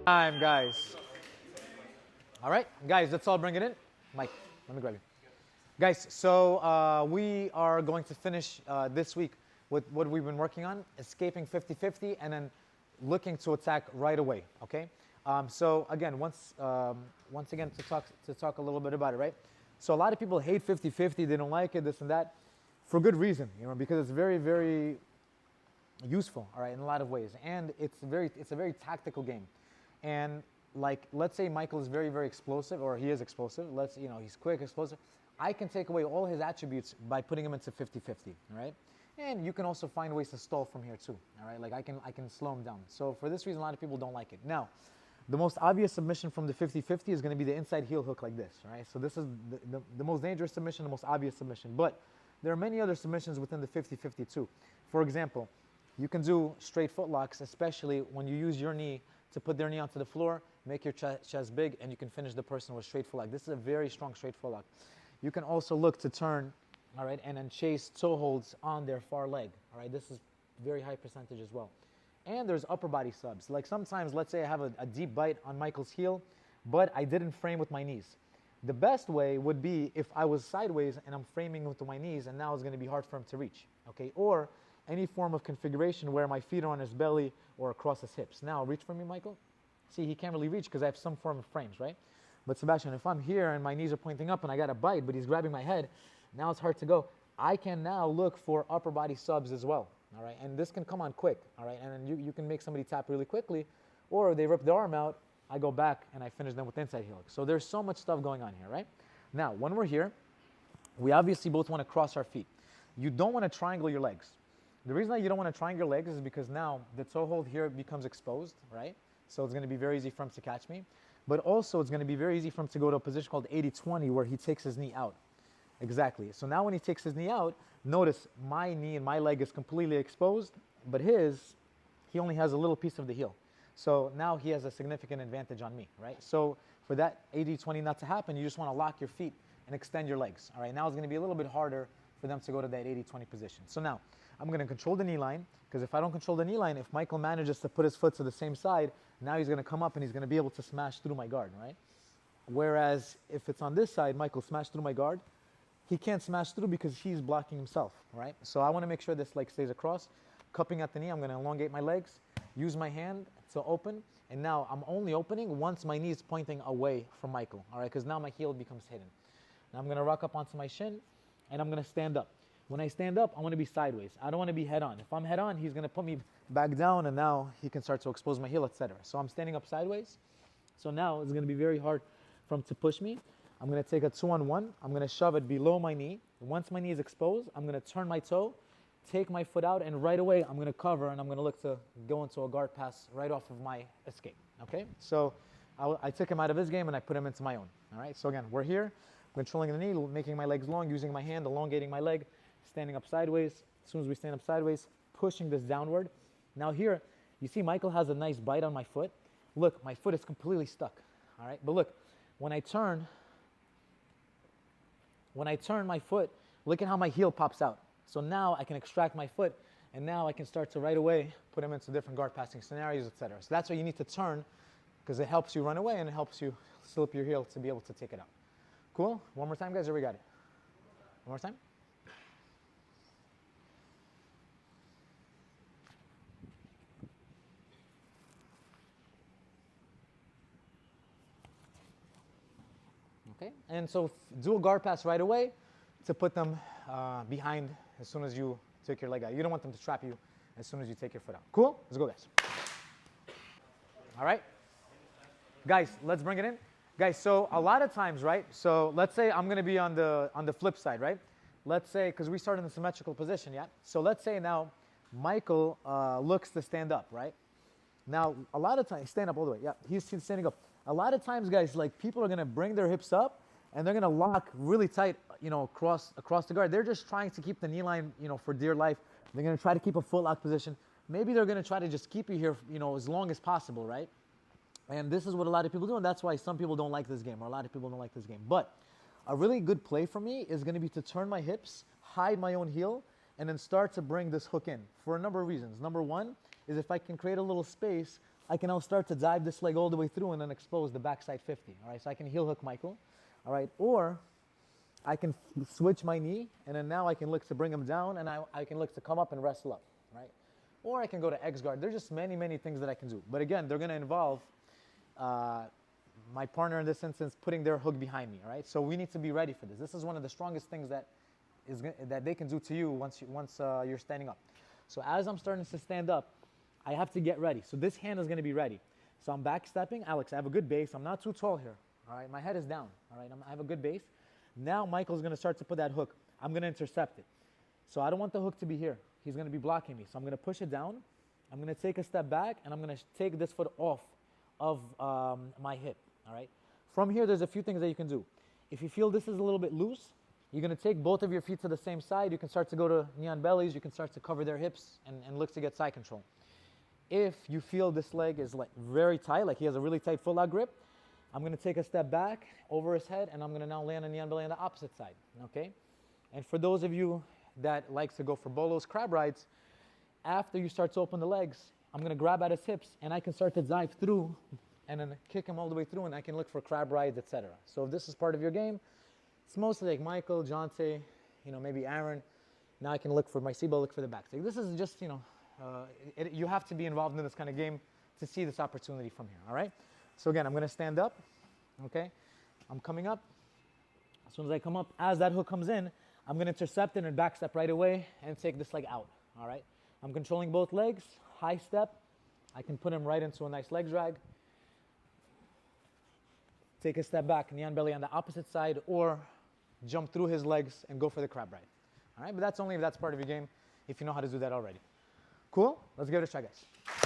Time, guys. All right, guys, let's all bring it in. Mike, let me grab you. Guys, so we are going to finish this week with what we've been working on, escaping 50-50 and then looking to attack right away, okay? So again, once again, to talk a little bit about it, right? So a lot of people hate 50-50, they don't like it, this and that, for good reason, because it's very, very useful, all right, in a lot of ways. And it's a very tactical game. And like, let's say Michael is very, very explosive, or he is explosive. He's quick, explosive. I can take away all his attributes by putting him into 50-50, all right? And you can also find ways to stall from here too, all right? Like I can slow him down. So for this reason, a lot of people don't like it. Now, the most obvious submission from the 50-50 is going to be the inside heel hook like this, right? So this is the most dangerous submission, the most obvious submission. But there are many other submissions within the 50-50 too. For example, you can do straight foot locks, especially when you use your knee to put their knee onto the floor, make your chest big, and you can finish the person with straight foot lock. This is a very strong straight foot lock. You can also look to turn, all right, and then chase toe holds on their far leg, all right? This is very high percentage as well. And there's upper body subs. Like sometimes, let's say I have a deep bite on Michael's heel, but I didn't frame with my knees. The best way would be if I was sideways and I'm framing with my knees, and now it's going to be hard for him to reach, okay? Or any form of configuration where my feet are on his belly or across his hips. Now, reach for me, Michael. See, he can't really reach because I have some form of frames, right? But Sebastian, if I'm here and my knees are pointing up and I got a bite, but he's grabbing my head, now it's hard to go. I can now look for upper body subs as well, all right? And this can come on quick, all right? And then you can make somebody tap really quickly, or they rip the arm out, I go back and I finish them with inside heel hook. So there's so much stuff going on here, right? Now, when we're here, we obviously both want to cross our feet. You don't want to triangle your legs. The reason that you don't want to triangle your legs is because now the toe hold here becomes exposed, right? So it's going to be very easy for him to catch me. But also it's going to be very easy for him to go to a position called 80-20 where he takes his knee out. Exactly. So now when he takes his knee out, notice my knee and my leg is completely exposed, but he only has a little piece of the heel. So now he has a significant advantage on me, right? So for that 80-20 not to happen, you just want to lock your feet and extend your legs, all right? Now it's going to be a little bit harder for them to go to that 80-20 position. So now I'm going to control the knee line, because if I don't control the knee line, if Michael manages to put his foot to the same side, now he's going to come up and he's going to be able to smash through my guard, right? Whereas if it's on this side, Michael smashed through my guard, he can't smash through because he's blocking himself, right? So I want to make sure this leg stays across. Cupping at the knee, I'm going to elongate my legs, use my hand to open, and now I'm only opening once my knee is pointing away from Michael, all right? Because now my heel becomes hidden. Now I'm going to rock up onto my shin, and I'm going to stand up. When I stand up, I want to be sideways. I don't want to be head on. If I'm head on, he's going to put me back down, and now he can start to expose my heel, etc. So I'm standing up sideways. So now it's going to be very hard for him to push me. I'm going to take a 2-on-1. I'm going to shove it below my knee. Once my knee is exposed, I'm going to turn my toe, take my foot out, and right away I'm going to cover, and I'm going to look to go into a guard pass right off of my escape. Okay? So I took him out of his game, and I put him into my own. All right? So again, we're here, controlling the knee, making my legs long, using my hand, elongating my leg, standing up sideways. As soon as we stand up sideways, pushing this downward. Now here, you see Michael has a nice bite on my foot. Look, my foot is completely stuck, all right? But look, when I turn my foot, look at how my heel pops out. So now I can extract my foot, and now I can start to right away put him into different guard passing scenarios, etc. So that's why you need to turn, because it helps you run away and it helps you slip your heel to be able to take it out. Cool? One more time, guys, or we got it? One more time? Okay, and so do a guard pass right away to put them behind as soon as you take your leg out. You don't want them to trap you as soon as you take your foot out. Cool? Let's go, guys. All right. Guys, let's bring it in. Guys, so a lot of times, right? So let's say I'm going to be on the flip side, right? Let's say, because we start in the symmetrical position, yeah? So let's say now Michael looks to stand up, right? Now, a lot of times, stand up all the way. Yeah, he's standing up. A lot of times, guys, like people are going to bring their hips up and they're going to lock really tight, across the guard. They're just trying to keep the knee line, for dear life. They're going to try to keep a foot lock position. Maybe they're going to try to just keep you here, as long as possible, right? And this is what a lot of people do, and that's why some people don't like this game, or a lot of people don't like this game. But a really good play for me is going to be to turn my hips, hide my own heel, and then start to bring this hook in for a number of reasons. Number one is if I can create a little space I can now start to dive this leg all the way through and then expose the backside 50. All right, so I can heel hook Michael. All right, or I can switch my knee, and then now I can look to bring him down, and I can look to come up and wrestle up, right? Or I can go to X guard. There's just many, many things that I can do. But again, they're going to involve my partner in this instance putting their hook behind me, all right? So we need to be ready for this. This is one of the strongest things that they can do to you once you're standing up. So as I'm starting to stand up, I have to get ready. So this hand is going to be ready. So I'm backstepping. Alex, I have a good base. I'm not too tall here, all right? My head is down, all right? I have a good base. Now Michael's going to start to put that hook. I'm going to intercept it. So I don't want the hook to be here. He's going to be blocking me. So I'm going to push it down. I'm going to take a step back, and I'm going to take this foot off of my hip, all right? From here, there's a few things that you can do. If you feel this is a little bit loose, you're going to take both of your feet to the same side. You can start to go to knee on bellies. You can start to cover their hips and look to get side control. If you feel this leg is like very tight, like he has a really tight full out grip, I'm going to take a step back over his head, and I'm going to now land a knee on belly on the opposite side, okay? And for those of you that likes to go for bolos, crab rides, after you start to open the legs, I'm going to grab at his hips, and I can start to dive through and then kick him all the way through, and I can look for crab rides, etc. So if this is part of your game, it's mostly like Michael, Jonte, maybe Aaron. Now I can look for my Sibo, look for the back. So this is just, you have to be involved in this kind of game to see this opportunity from here, all right? So again, I'm going to stand up, okay? I'm coming up. As soon as I come up, as that hook comes in, I'm going to intercept it and back step right away and take this leg out, all right? I'm controlling both legs, high step. I can put him right into a nice leg drag. Take a step back, knee on belly on the opposite side, or jump through his legs and go for the crab ride, all right? But that's only if that's part of your game, if you know how to do that already. Cool? Let's give it a try, guys.